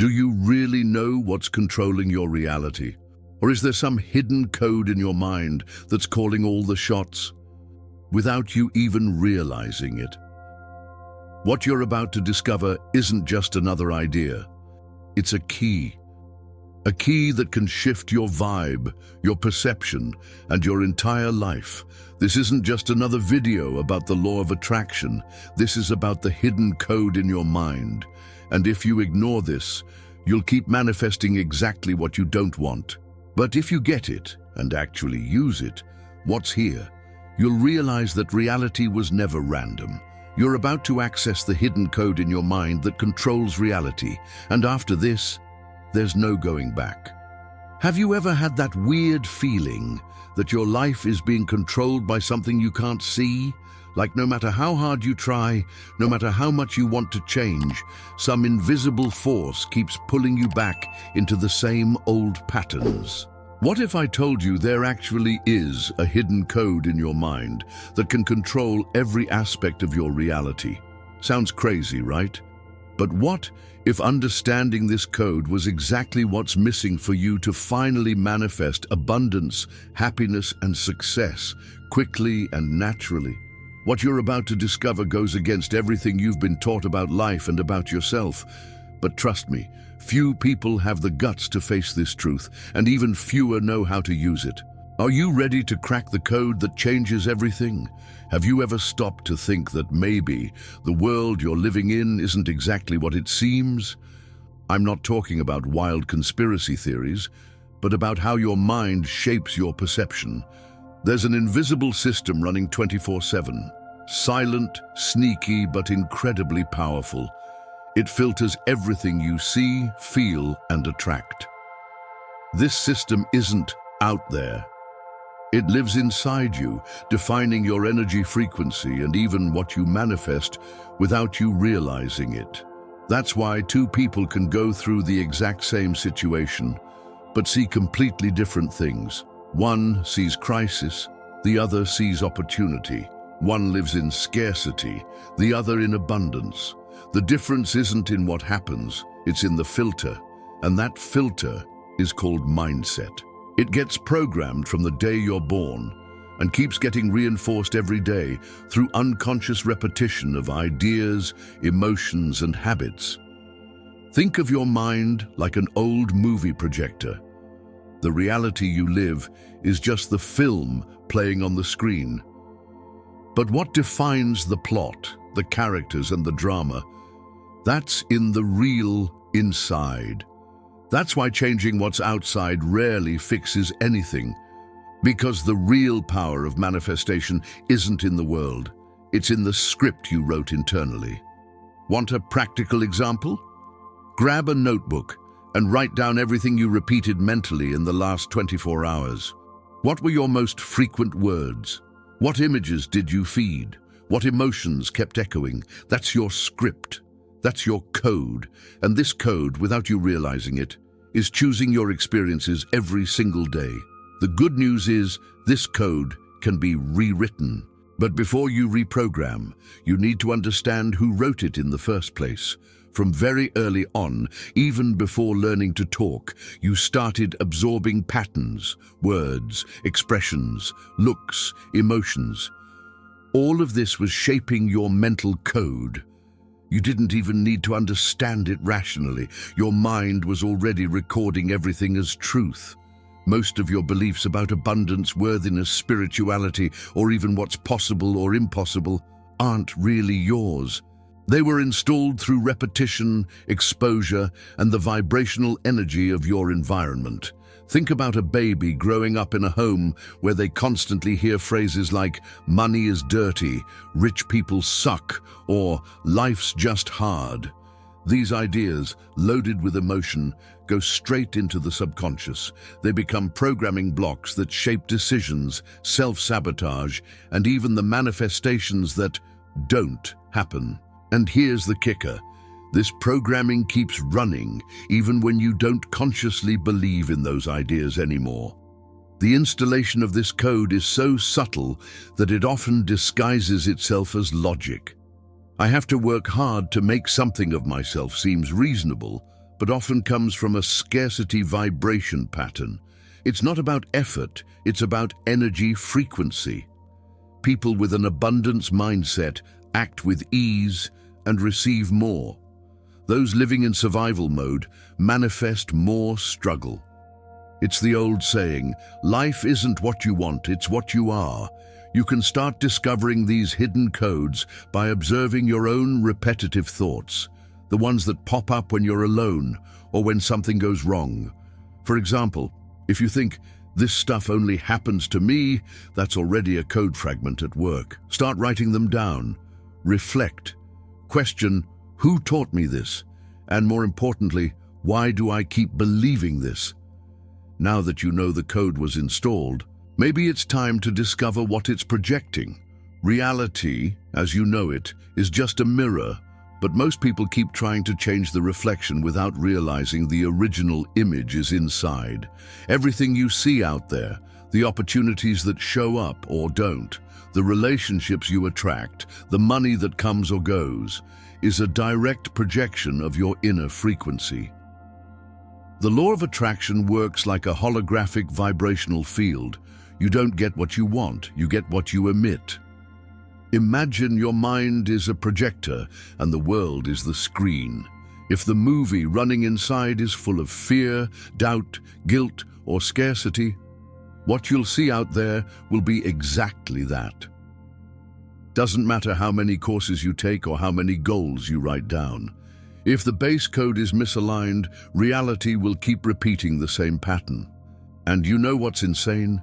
Do you really know what's controlling your reality? Or is there some hidden code in your mind that's calling all the shots, without you even realizing it? What you're about to discover isn't just another idea. It's a key that can shift your vibe, your perception, and your entire life. This isn't just another video about the law of attraction. This is about the hidden code in your mind. And if you ignore this, you'll keep manifesting exactly what you don't want. But if you get it and actually use it, what's here? You'll realize that reality was never random. You're about to access the hidden code in your mind that controls reality. And after this, there's no going back. Have you ever had that weird feeling that your life is being controlled by something you can't see? Like no matter how hard you try, no matter how much you want to change, some invisible force keeps pulling you back into the same old patterns. What if I told you there actually is a hidden code in your mind that can control every aspect of your reality? Sounds crazy, right? But what if understanding this code was exactly what's missing for you to finally manifest abundance, happiness, and success quickly and naturally? What you're about to discover goes against everything you've been taught about life and about yourself. But trust me, few people have the guts to face this truth, and even fewer know how to use it. Are you ready to crack the code that changes everything? Have you ever stopped to think that maybe the world you're living in isn't exactly what it seems? I'm not talking about wild conspiracy theories, but about how your mind shapes your perception. There's an invisible system running 24/7, silent, sneaky, but incredibly powerful. It filters everything you see, feel, and attract. This system isn't out there. It lives inside you, defining your energy frequency and even what you manifest without you realizing it. That's why two people can go through the exact same situation, but see completely different things. One sees crisis, the other sees opportunity. One lives in scarcity, the other in abundance. The difference isn't in what happens, it's in the filter, and that filter is called mindset. It gets programmed from the day you're born and keeps getting reinforced every day through unconscious repetition of ideas, emotions, and habits. Think of your mind like an old movie projector. The reality you live is just the film playing on the screen. But what defines the plot, the characters, and the drama? That's in the real inside. That's why changing what's outside rarely fixes anything. Because the real power of manifestation isn't in the world. It's in the script you wrote internally. Want a practical example? Grab a notebook and write down everything you repeated mentally in the last 24 hours. What were your most frequent words? What images did you feed? What emotions kept echoing? That's your script. That's your code. And this code, without you realizing it, is choosing your experiences every single day. The good news is this code can be rewritten. But before you reprogram, you need to understand who wrote it in the first place. From very early on, even before learning to talk, you started absorbing patterns, words, expressions, looks, emotions. All of this was shaping your mental code. You didn't even need to understand it rationally. Your mind was already recording everything as truth. Most of your beliefs about abundance, worthiness, spirituality, or even what's possible or impossible aren't really yours. They were installed through repetition, exposure, and the vibrational energy of your environment. Think about a baby growing up in a home where they constantly hear phrases like, "Money is dirty," "Rich people suck," or "Life's just hard." These ideas, loaded with emotion, go straight into the subconscious. They become programming blocks that shape decisions, self-sabotage, and even the manifestations that don't happen. And here's the kicker. This programming keeps running even when you don't consciously believe in those ideas anymore. The installation of this code is so subtle that it often disguises itself as logic. I have to work hard to make something of myself seems reasonable. but often comes from a scarcity vibration pattern. It's not about effort, it's about energy frequency. People with an abundance mindset act with ease and receive more. Those living in survival mode manifest more struggle. It's the old saying, life isn't what you want, it's what you are. You can start discovering these hidden codes by observing your own repetitive thoughts, the ones that pop up when you're alone or when something goes wrong. For example, if you think, this stuff only happens to me, that's already a code fragment at work. Start writing them down. Reflect. Question, who taught me this? And more importantly, why do I keep believing this? Now that you know the code was installed, maybe it's time to discover what it's projecting. Reality, as you know it, is just a mirror, but most people keep trying to change the reflection without realizing the original image is inside. Everything you see out there, the opportunities that show up or don't, the relationships you attract, the money that comes or goes, is a direct projection of your inner frequency. The law of attraction works like a holographic vibrational field. You don't get what you want, you get what you emit. Imagine your mind is a projector and the world is the screen. If the movie running inside is full of fear, doubt, guilt, or scarcity, what you'll see out there will be exactly that. Doesn't matter how many courses you take or how many goals you write down. If the base code is misaligned, reality will keep repeating the same pattern. And you know what's insane?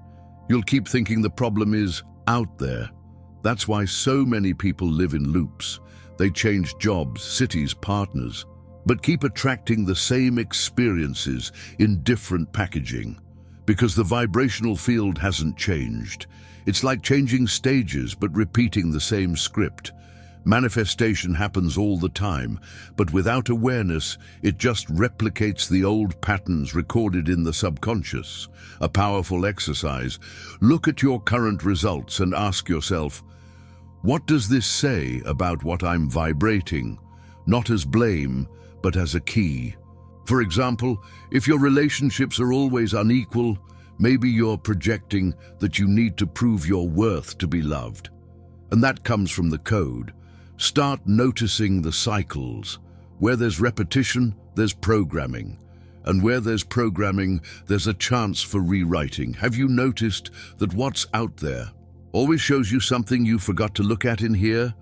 You'll keep thinking the problem is out there. That's why so many people live in loops. They change jobs, cities, partners, but keep attracting the same experiences in different packaging. Because the vibrational field hasn't changed. It's like changing stages but repeating the same script. Manifestation happens all the time, but without awareness, it just replicates the old patterns recorded in the subconscious. A powerful exercise. Look at your current results and ask yourself, what does this say about what I'm vibrating? Not as blame, but as a key. For example, if your relationships are always unequal, maybe you're projecting that you need to prove your worth to be loved. And that comes from the code. Start noticing the cycles. Where there's repetition, there's programming. And where there's programming, there's a chance for rewriting. Have you noticed that what's out there always shows you something you forgot to look at in here?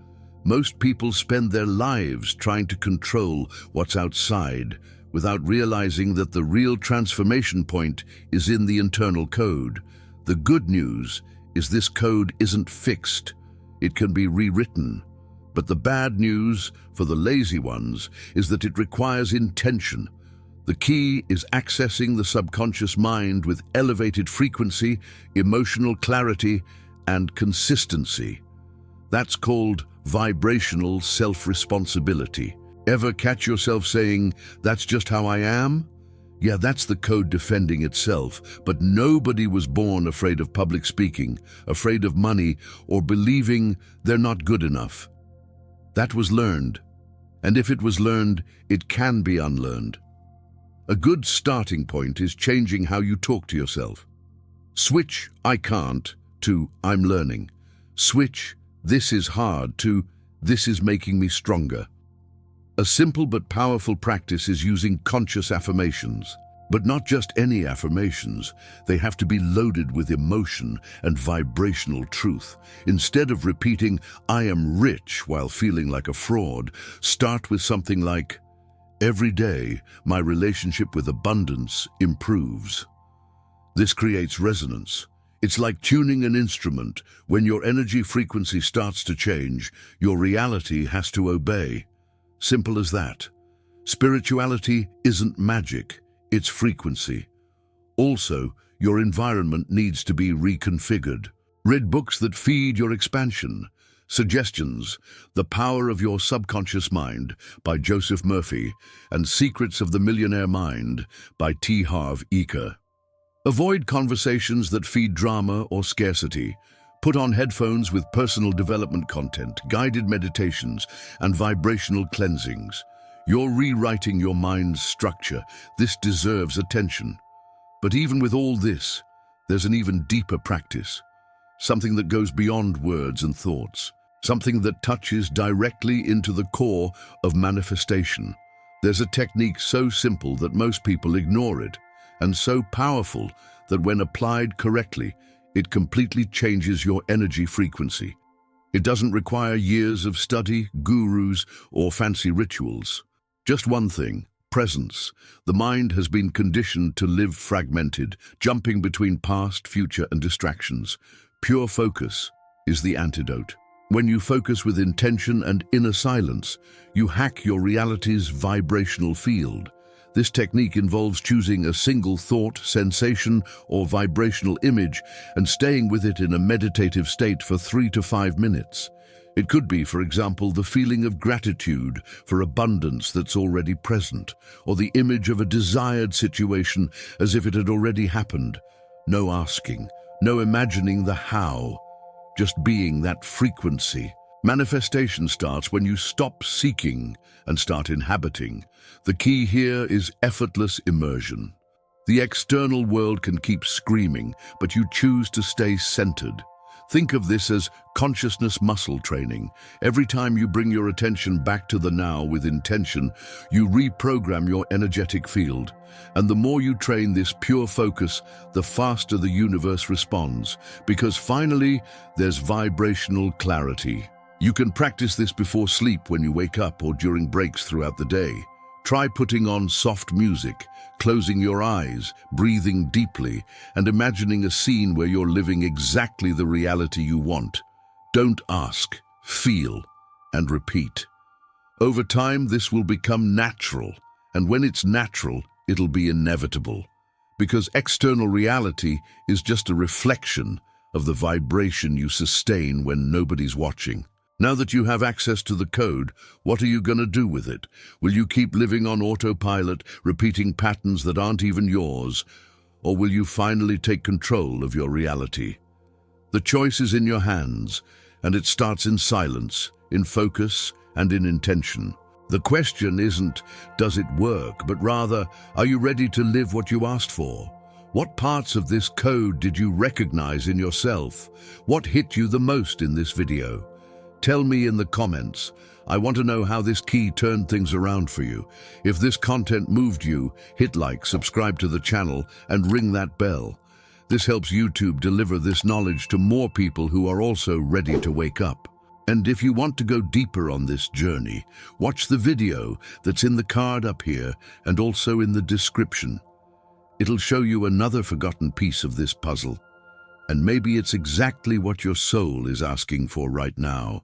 Most people spend their lives trying to control what's outside without realizing that the real transformation point is in the internal code. The good news is this code isn't fixed. It can be rewritten. But the bad news, for the lazy ones, is that it requires intention. The key is accessing the subconscious mind with elevated frequency, emotional clarity, and consistency. That's called vibrational self-responsibility. Ever catch yourself saying, that's just how I am? Yeah, that's the code defending itself, but nobody was born afraid of public speaking, afraid of money, or believing they're not good enough. That was learned, and if it was learned, it can be unlearned. A good starting point is changing how you talk to yourself. Switch "I can't" to "I'm learning." Switch "this is hard" to "this is making me stronger." A simple but powerful practice is using conscious affirmations. But not just any affirmations. They have to be loaded with emotion and vibrational truth. Instead of repeating, "I am rich," while feeling like a fraud, start with something like, "Every day, my relationship with abundance improves." This creates resonance. It's like tuning an instrument. When your energy frequency starts to change, your reality has to obey. Simple as that. Spirituality isn't magic. It's frequency. Also, your environment needs to be reconfigured. Read books that feed your expansion. Suggestions: The Power of Your Subconscious Mind by Joseph Murphy and Secrets of the Millionaire Mind by T. Harv Eker. Avoid conversations that feed drama or scarcity. Put on headphones with personal development content, guided meditations, and vibrational cleansings. You're rewriting your mind's structure. This deserves attention. But even with all this, there's an even deeper practice. Something that goes beyond words and thoughts. Something that touches directly into the core of manifestation. There's a technique so simple that most people ignore it, and so powerful that when applied correctly, it completely changes your energy frequency. It doesn't require years of study, gurus, or fancy rituals. Just one thing: presence. The mind has been conditioned to live fragmented, jumping between past, future, and distractions. Pure focus is the antidote. When you focus with intention and inner silence, you hack your reality's vibrational field. This technique involves choosing a single thought, sensation, or vibrational image and staying with it in a meditative state for 3 to 5 minutes. It could be, for example, the feeling of gratitude for abundance that's already present, or the image of a desired situation as if it had already happened. No asking, no imagining the how, just being that frequency. Manifestation starts when you stop seeking and start inhabiting. The key here is effortless immersion. The external world can keep screaming, but you choose to stay centered. Think of this as consciousness muscle training. Every time you bring your attention back to the now with intention, you reprogram your energetic field. And the more you train this pure focus, the faster the universe responds, because finally, there's vibrational clarity. You can practice this before sleep when you wake up or during breaks throughout the day. Try putting on soft music, closing your eyes, breathing deeply, and imagining a scene where you're living exactly the reality you want. Don't ask, feel, and repeat. Over time, this will become natural, and when it's natural, it'll be inevitable. Because external reality is just a reflection of the vibration you sustain when nobody's watching. Now that you have access to the code, what are you going to do with it? Will you keep living on autopilot, repeating patterns that aren't even yours? Or will you finally take control of your reality? The choice is in your hands, and it starts in silence, in focus, and in intention. The question isn't, does it work, but rather, are you ready to live what you asked for? What parts of this code did you recognize in yourself? What hit you the most in this video? Tell me in the comments. I want to know how this key turned things around for you. If this content moved you, hit like, subscribe to the channel, and ring that bell. This helps YouTube deliver this knowledge to more people who are also ready to wake up. And if you want to go deeper on this journey, watch the video that's in the card up here and also in the description. It'll show you another forgotten piece of this puzzle. And maybe it's exactly what your soul is asking for right now.